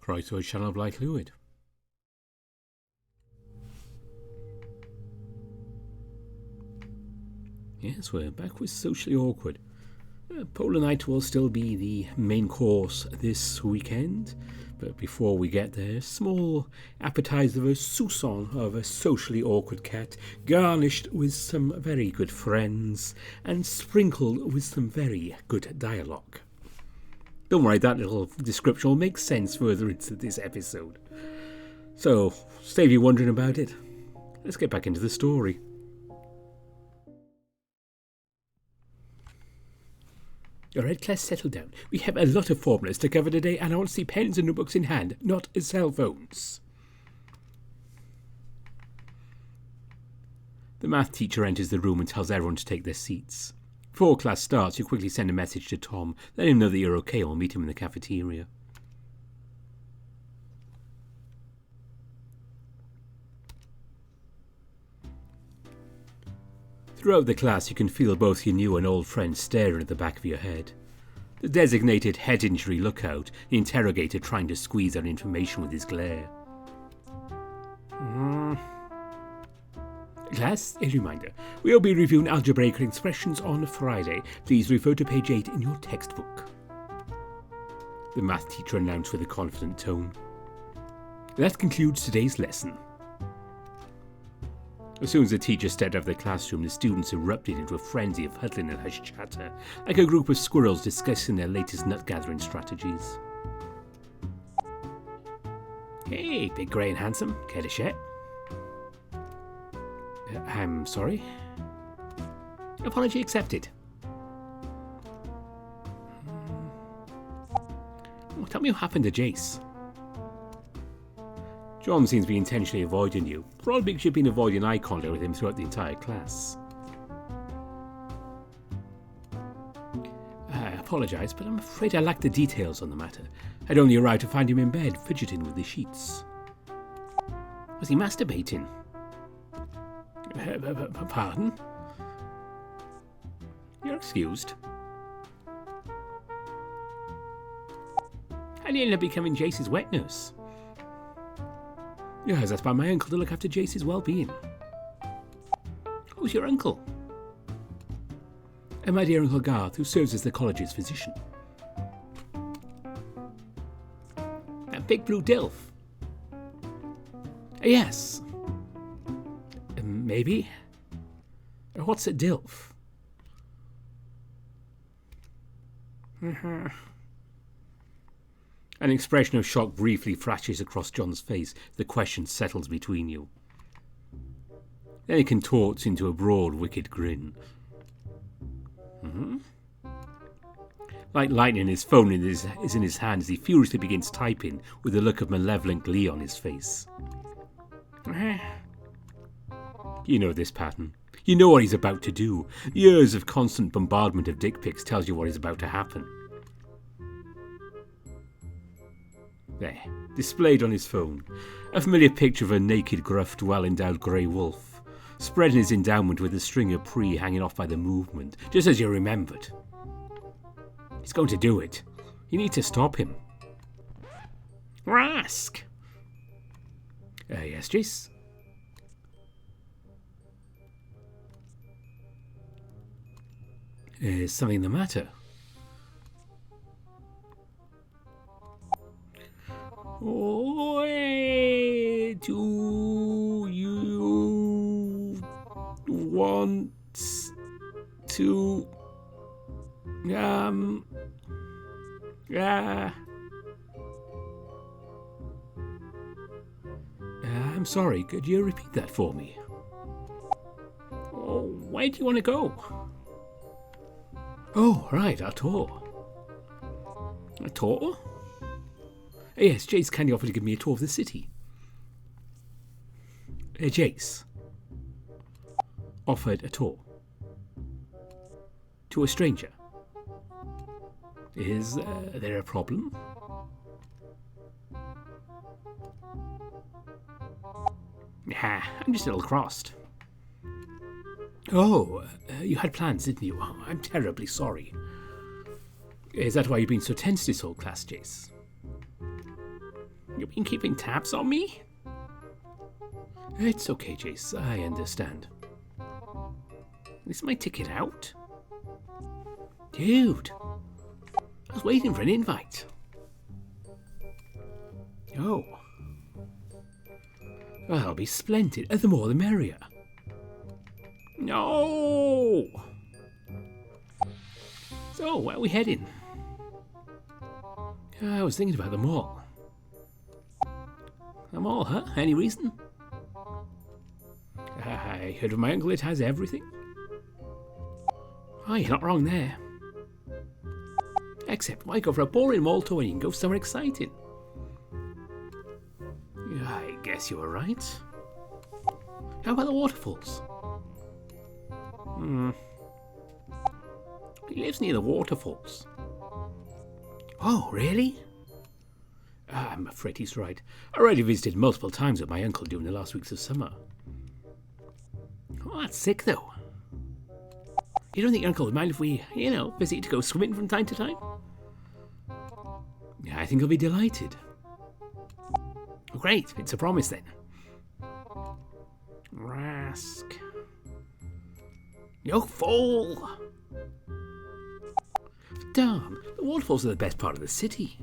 Crossroads channel of light fluid. Yes, we're back with Socially Awkward. Polar Night will still be the main course this weekend, but before we get there, small appetizer of a soupçon of a socially awkward cat, garnished with some very good friends, and sprinkled with some very good dialogue. Don't worry, that little description will make sense further into this episode. So, save you wondering about it, let's get back into the story. Alright, class, settle down. We have a lot of formulas to cover today, and I want to see pens and notebooks in hand, not cell phones. The math teacher enters the room and tells everyone to take their seats. Before class starts, you quickly send a message to Tom, let him know that you're okay, and we'll meet him in the cafeteria. Throughout the class, you can feel both your new and old friends staring at the back of your head. The designated head injury lookout, the interrogator trying to squeeze out information with his glare. Class, a reminder. We'll be reviewing algebraic expressions on Friday. Please refer to page 8 in your textbook. The math teacher announced with a confident tone. That concludes today's lesson. As soon as the teacher stepped out of the classroom, the students erupted into a frenzy of huddling and hushed chatter, like a group of squirrels discussing their latest nut-gathering strategies. Hey, big grey and handsome, care to share? I'm sorry? Apology accepted. Tell me what happened to Jayce. John seems to be intentionally avoiding you, probably because you've been avoiding eye contact with him throughout the entire class. I apologise, but I'm afraid I lack the details on the matter. I'd only arrived to find him in bed, fidgeting with the sheets. Was he masturbating? Pardon? You're excused. How did you end up becoming Jayce's wet nurse? Yes, that's by my uncle to look after Jayce's well-being. Who's your uncle? My dear Uncle Garth, who serves as the college's physician. That big blue Dilf? Yes. Maybe. What's a Dilf? An expression of shock briefly flashes across John's face. The question settles between you. Then he contorts into a broad, wicked grin. Like lightning, his phone is in his hand as he furiously begins typing with a look of malevolent glee on his face. You know this pattern. You know what he's about to do. Years of constant bombardment of dick pics tells you what is about to happen. There, displayed on his phone, a familiar picture of a naked, gruffed, well-endowed grey wolf, spreading his endowment with a string of pree hanging off by the movement, just as you remembered. He's going to do it. You need to stop him. Rask! Yes, Jayce? Is something the matter? Where do you want to I'm sorry, could you repeat that for me? Where do you want to go? Oh, right, a tour. A tour? Yes, Jayce kindly offered to give me a tour of the city. Jayce offered a tour to a stranger. Is there a problem? I'm just a little crossed. Oh, you had plans, didn't you? Oh, I'm terribly sorry. Is that why you've been so tense this whole class, Jayce? You've been keeping tabs on me? It's okay, Jayce. I understand. Is my ticket out? Dude, I was waiting for an invite. Oh. Well, that'll be splendid. The more the merrier. No! So, where are we heading? I was thinking about the mall. The mall, huh? Any reason? I heard of my uncle it has everything. Oh, you're not wrong there. Except, why go for a boring mall tour when you can go somewhere exciting? I guess you were right. How about the waterfalls? He lives near the waterfalls. Oh, really? I'm afraid he's right. I already visited multiple times with my uncle during the last weeks of summer. Oh, that's sick, though. You don't think your uncle would mind if we, visit to go swimming from time to time? Yeah, I think he'll be delighted. Oh, great, it's a promise then. Rask. No fall! Darn, the waterfalls are the best part of the city.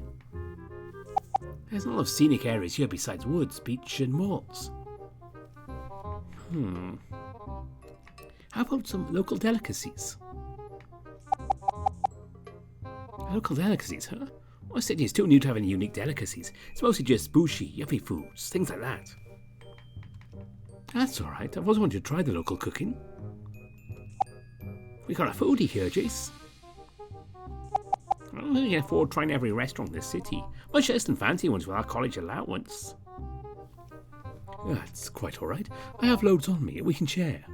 There's a lot of scenic areas here besides woods, beach and malls. How about some local delicacies? Local delicacies, huh? Our city is too new to have any unique delicacies. It's mostly just bushy, yuppie foods, things like that. That's alright, I've always wanted to try the local cooking. We got a foodie here, Jayce. I don't think I can afford trying every restaurant in the city, much less than fancy ones with our college allowance. That's quite alright. I have loads on me, we can share.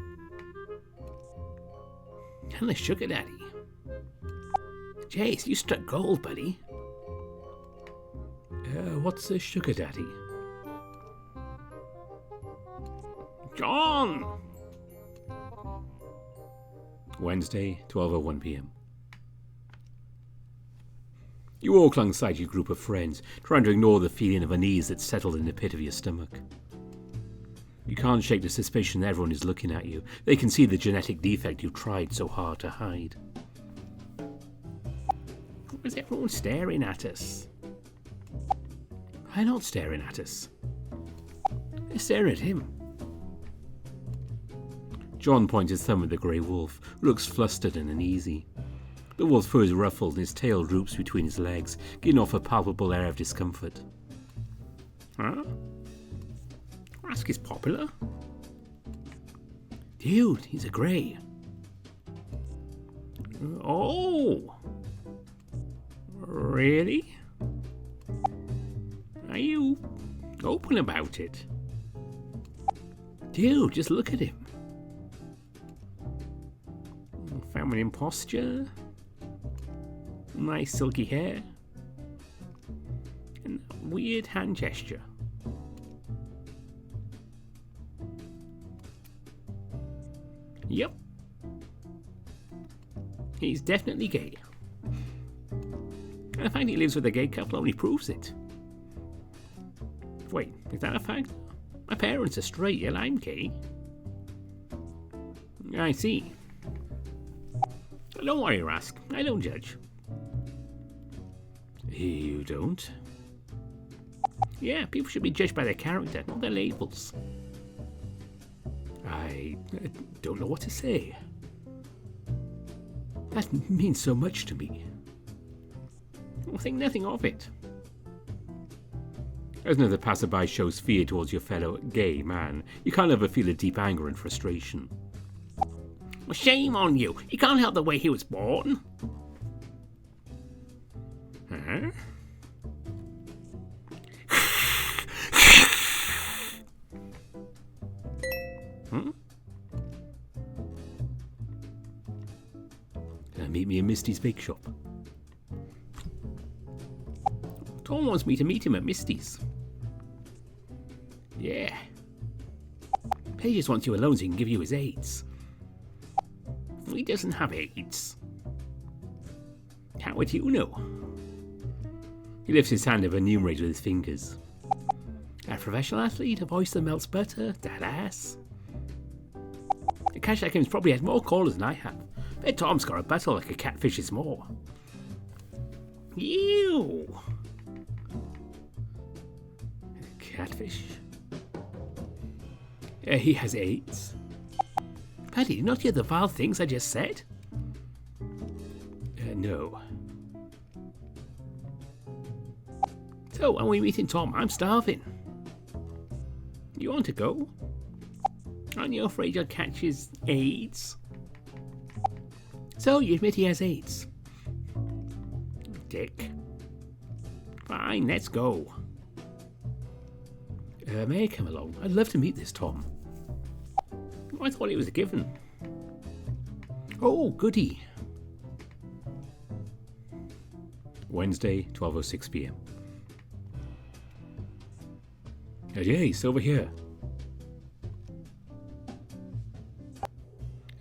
And the sugar daddy. Jayce, you struck gold, buddy. What's a sugar daddy? John! Wednesday, 12:01 p.m. You walk alongside your group of friends, trying to ignore the feeling of unease that's settled in the pit of your stomach. You can't shake the suspicion that everyone is looking at you. They can see the genetic defect you've tried so hard to hide. Why is everyone staring at us? They're not staring at us. They're staring at him. John points his thumb at the grey wolf, who looks flustered and uneasy. The wolf's fur is ruffled and his tail droops between his legs, giving off a palpable air of discomfort. Huh? Rask is popular? Dude, he's a grey. Oh! Really? Are you open about it? Dude, just look at him. Feminine posture. Nice silky hair. And that weird hand gesture. Yep. He's definitely gay. And the fact he lives with a gay couple only proves it. Wait, is that a fact? My parents are straight, yet I'm gay. I see. Don't worry, Rask. I don't judge. You don't? Yeah, people should be judged by their character, not their labels. I don't know what to say. That means so much to me. I think nothing of it. As another passerby shows fear towards your fellow gay man, you can't ever feel a deep anger and frustration. Well, shame on you! You can't help the way he was born! Huh? Meet me in Misty's bake shop. Tom wants me to meet him at Misty's. Yeah. Paige just wants you alone so he can give you his AIDS. He doesn't have AIDS. How would you know? He lifts his hand and enumerates with his fingers. A professional athlete, a voice that melts butter, that ass. The Cash Game's probably had more callers than I have. Bet Tom's got a butter like a catfish's maw. Ew! Catfish? He has AIDS. Paddy, did you not hear the vile things I just said? No. So, when are we meeting Tom? I'm starving. You want to go? Aren't you afraid you'll catch his AIDS? So, you admit he has AIDS? Dick. Fine, let's go. May I come along? I'd love to meet this Tom. I thought it was a given. Oh, goody. Wednesday, 12:06 p.m. Jayce, over here.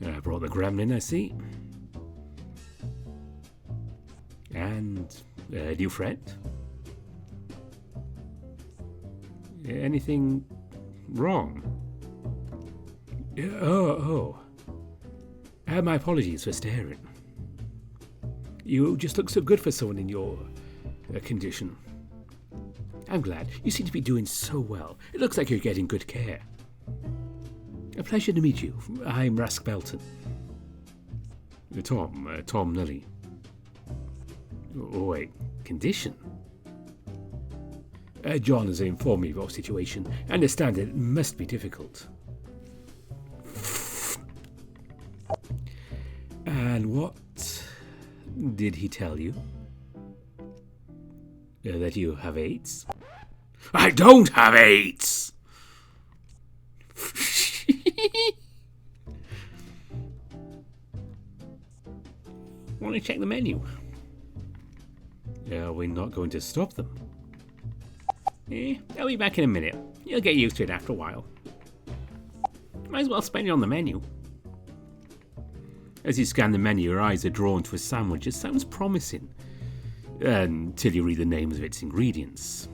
I brought the gremlin, I see. And a new friend. Anything wrong? Oh. My apologies for staring. You just look so good for someone in your condition. I'm glad. You seem to be doing so well. It looks like you're getting good care. A pleasure to meet you. I'm Rask Belton. Tom Lilly. Oh, wait. Condition? John has informed me of your situation. I understand that it must be difficult. And what did he tell you? That you have AIDS? I don't have AIDS! Want to check the menu? We're not going to stop them. I'll be back in a minute. You'll get used to it after a while. Might as well spend it on the menu. As you scan the menu, your eyes are drawn to a sandwich. It sounds promising. Until you read the names of its ingredients.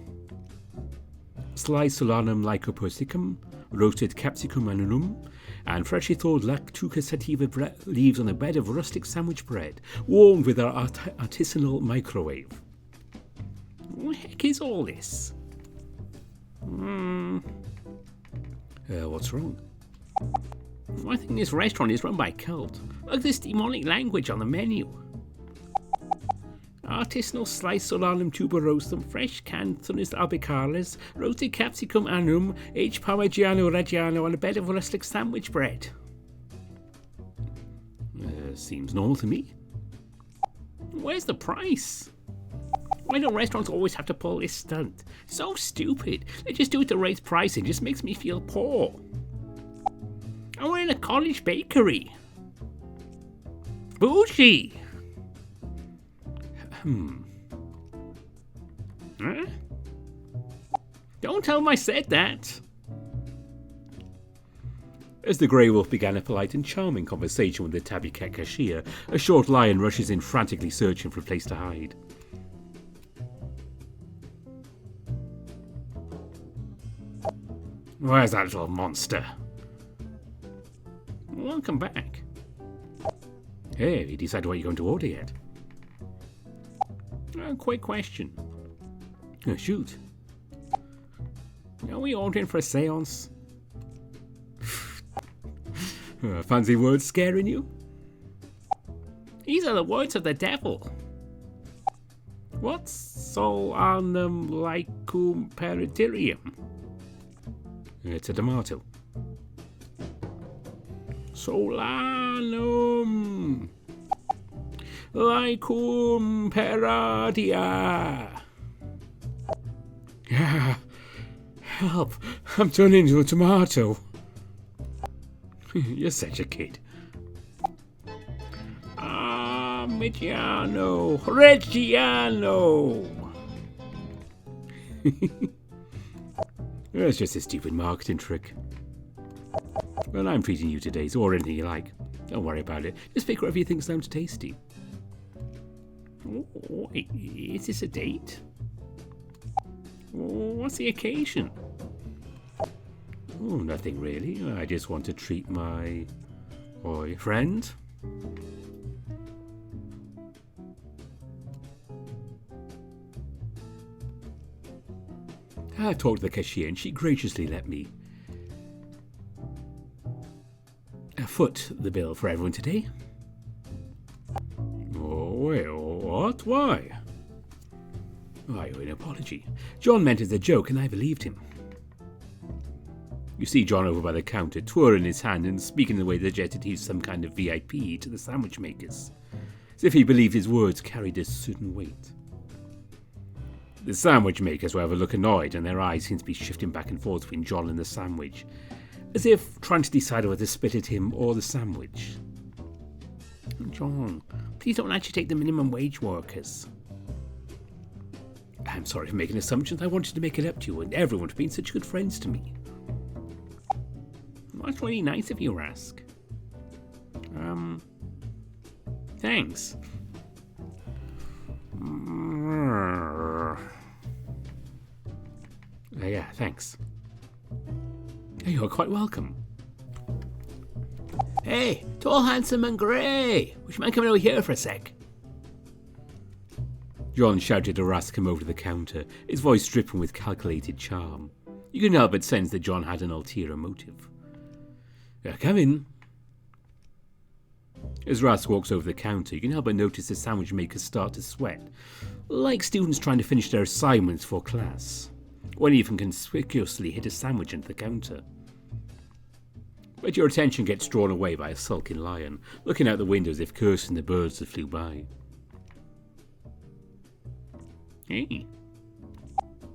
Sliced solanum lycopersicum, roasted capsicum annulum, and freshly thawed lactuca sativa leaves on a bed of rustic sandwich bread, warmed with our artisanal microwave. What the heck is all this? What's wrong? I think this restaurant is run by a cult. Look at this demonic language on the menu. Artisanal sliced solanum tuberosum, fresh canned thunnist albicales, roasted capsicum annum, aged parmigiano reggiano, and a bed of rustic sandwich bread. Seems normal to me. Where's the price? Why do restaurants always have to pull this stunt? So stupid. They just do it to raise pricing. Just makes me feel poor. And we're in a college bakery. Bougie. Huh? Don't tell them I said that. As the Grey Wolf began a polite and charming conversation with the tabby cat cashier, a short lion rushes in frantically searching for a place to hide. Where's that little monster? Welcome back. Hey, have you decided what you're going to order yet? Quick question. Shoot. Are we ordering for a seance? Fancy words scaring you? These are the words of the devil. What's solanum lycoperidirium? It's a tomato. Solanum lycoperidria. Help! I'm turned into a tomato. You're such a kid. Reggiano. It's just a stupid marketing trick. Well, I'm treating you today, so order anything you like. Don't worry about it. Just pick whatever you think sounds tasty. Oh, is this a date? What's the occasion? Oh, nothing really. I just want to treat my boyfriend. I talked to the cashier and she graciously let me foot the bill for everyone today. Oh, well, what? Why? I owe an apology. John meant it as a joke and I believed him. You see John over by the counter, twirling his hand and speaking in a way that suggested he's some kind of VIP to the sandwich makers, as if he believed his words carried a certain weight. The sandwich makers were a look annoyed, and their eyes seemed to be shifting back and forth between John and the sandwich, as if trying to decide whether to spit at him or the sandwich. John, please don't agitate the minimum wage workers. I'm sorry for making assumptions. I wanted to make it up to you and everyone for being such good friends to me. That's really nice of you, Rask. Thanks. Yeah, thanks. You're quite welcome. Hey, tall, handsome and grey. Would you mind coming over here for a sec? John shouted to Rask come over to the counter, his voice dripping with calculated charm. You couldn't help but sense that John had an ulterior motive. Come in. As Rask walks over the counter, you can help but notice the sandwich makers start to sweat, like students trying to finish their assignments for class. One even conspicuously hit a sandwich into the counter. But your attention gets drawn away by a sulking lion, looking out the window as if cursing the birds that flew by. Hey,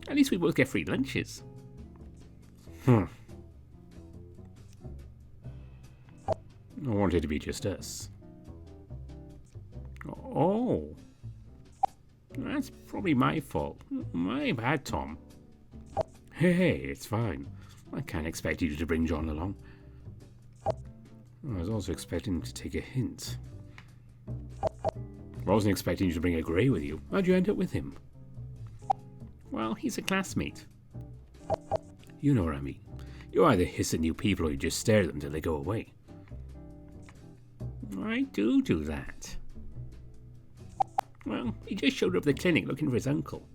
at least we both get free lunches. I want it to be just us. Oh, that's probably my fault. My bad, Tom. Hey, it's fine. I can't expect you to bring John along. I was also expecting him to take a hint. I wasn't expecting you to bring a grey with you. How'd you end up with him? Well, he's a classmate. You know what I mean. You either hiss at new people or you just stare at them till they go away. I do that. Well, he just showed up at the clinic looking for his uncle.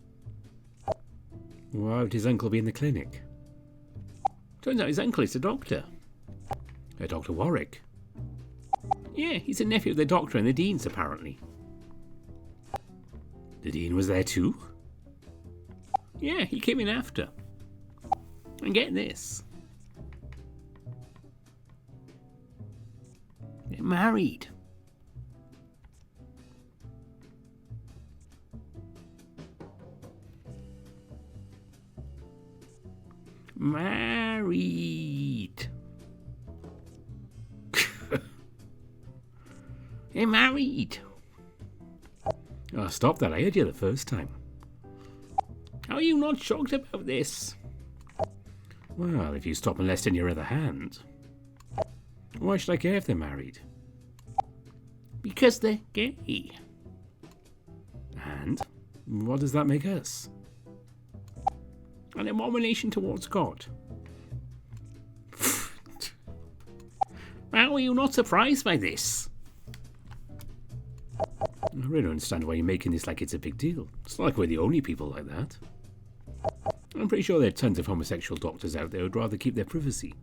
Why would his uncle be in the clinic? Turns out his uncle is a doctor. Dr. Warwick. Yeah, he's a nephew of the doctor and the dean's, apparently. The dean was there too? Yeah, he came in after. And get this. They're married. Married. They're married. Oh, stop that. I heard you the first time. How are you not shocked about this? Well, if you stop molesting your other hand. Why should I care if they're married? Because they're gay. And what does that make us? An abomination towards God. How are you not surprised by this? I really don't understand why you're making this like it's a big deal. It's not like we're the only people like that. I'm pretty sure there are tons of homosexual doctors out there who'd rather keep their privacy.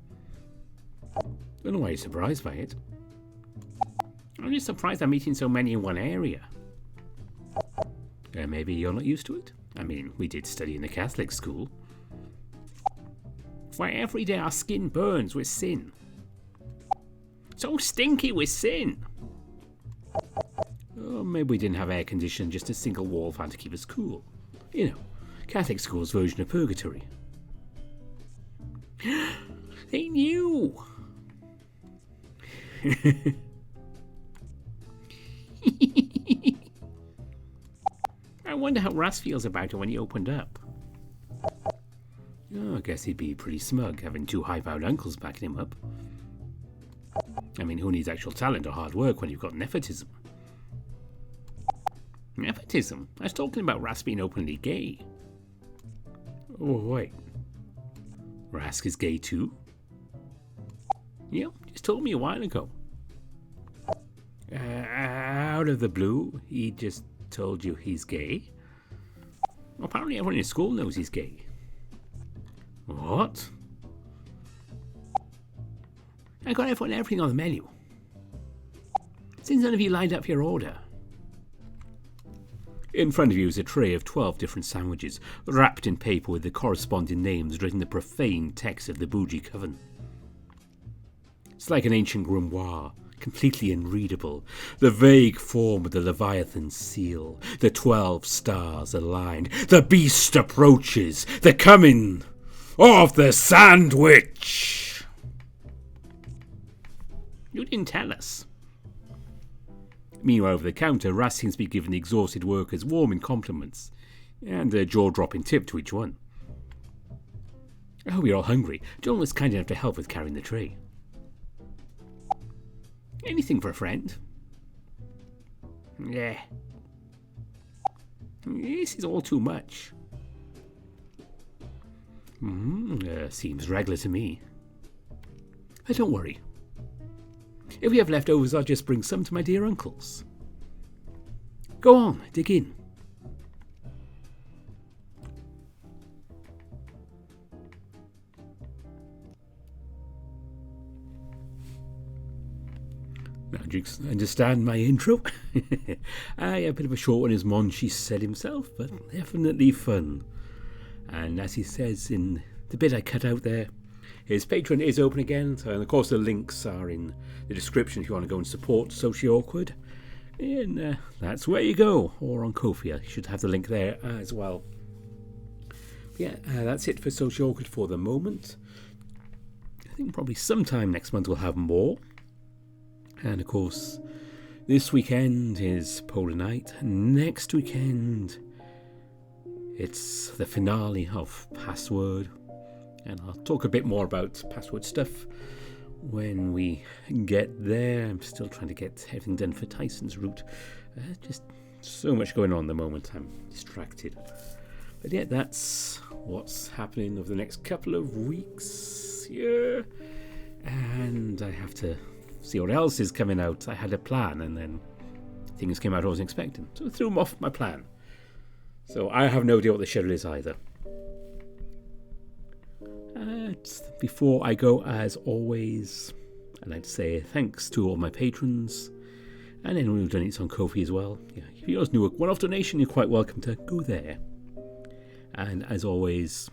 Don't know why you're surprised by it. I'm just surprised I'm meeting so many in one area. Maybe you're not used to it? I mean, we did study in a Catholic school. Why every day our skin burns with sin. So stinky with sin. Or maybe we didn't have air conditioning, just a single wall fan to keep us cool. You know, Catholic school's version of purgatory. They knew! I wonder how Russ feels about it when he opened up. Oh, I guess he'd be pretty smug having two high-powered uncles backing him up. I mean, who needs actual talent or hard work when you've got nepotism? Nepotism? I was talking about Rask being openly gay. Oh, wait. Rask is gay too? Yep, just told me a while ago. Out of the blue, he just told you he's gay? Apparently everyone in school knows he's gay. What? I got everything on the menu. Since none of you lined up for your order. In front of you is a tray of 12 different sandwiches, wrapped in paper with the corresponding names written in the profane text of the Bougie Coven. It's like an ancient grimoire, completely unreadable. The vague form of the Leviathan seal, the 12 stars aligned. The beast approaches, the coming of the sandwich. You didn't tell us. Meanwhile, over the counter, Ras seems to be giving the exhausted workers warming compliments and a jaw-dropping tip to each one. I hope you're all hungry. John was kind enough to help with carrying the tray. Anything for a friend? Yeah. This is all too much. Seems regular to me. Don't worry. If we have leftovers, I'll just bring some to my dear uncles. Go on, dig in. Now, do you understand my intro? A bit of a short one, as Monchi said himself, but definitely fun. And as he says in the bit I cut out there, his Patreon is open again, and of course the links are in the description if you want to go and support Socially Awkward. And that's where you go, or on Ko-fi. You should have the link there as well. That's it for Socially Awkward for the moment. I think probably sometime next month we'll have more. And of course, this weekend is Polar Night. Next weekend, it's the finale of Password. And I'll talk a bit more about Password stuff when we get there. I'm still trying to get everything done for Tyson's route. Just so much going on at the moment. I'm distracted. But yeah, that's what's happening over the next couple of weeks. Yeah. And I have to see what else is coming out. I had a plan and then things came out I wasn't expecting. So I threw them off my plan. So I have no idea what the schedule is either. Before I go, as always, I'd like to say thanks to all my patrons and anyone who donates on Ko-fi as well. If you guys do a one-off donation, you're quite welcome to go there. And as always,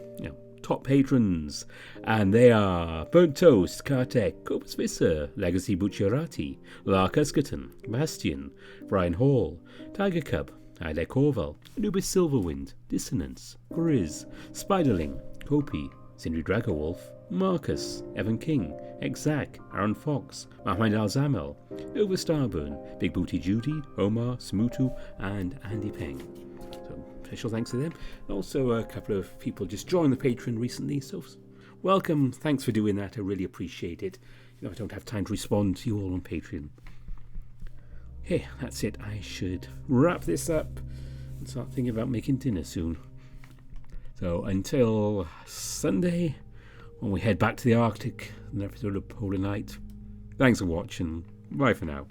top patrons, and they are Burnt Toast, Kartek, Corpus Visser, Legacy Bucciarati, Lark Uskerton, Bastian, Brian Hall, Tiger Cub, Ida Corval, Anubis Silverwind, Dissonance, Grizz, Spiderling, Kopi, Sindri Dragowolf, Marcus, Evan King, Exact, Aaron Fox, Mahmoud Al-Zamel, Nova Starburn, Big Booty Judy, Omar, Smutu, and Andy Peng. So special thanks to them. Also a couple of people just joined the Patreon recently, so welcome, thanks for doing that, I really appreciate it. I don't have time to respond to you all on Patreon. Okay, that's it. I should wrap this up and start thinking about making dinner soon. So until Sunday, when we head back to the Arctic, an episode of Polar Night, thanks for watching. Bye for now.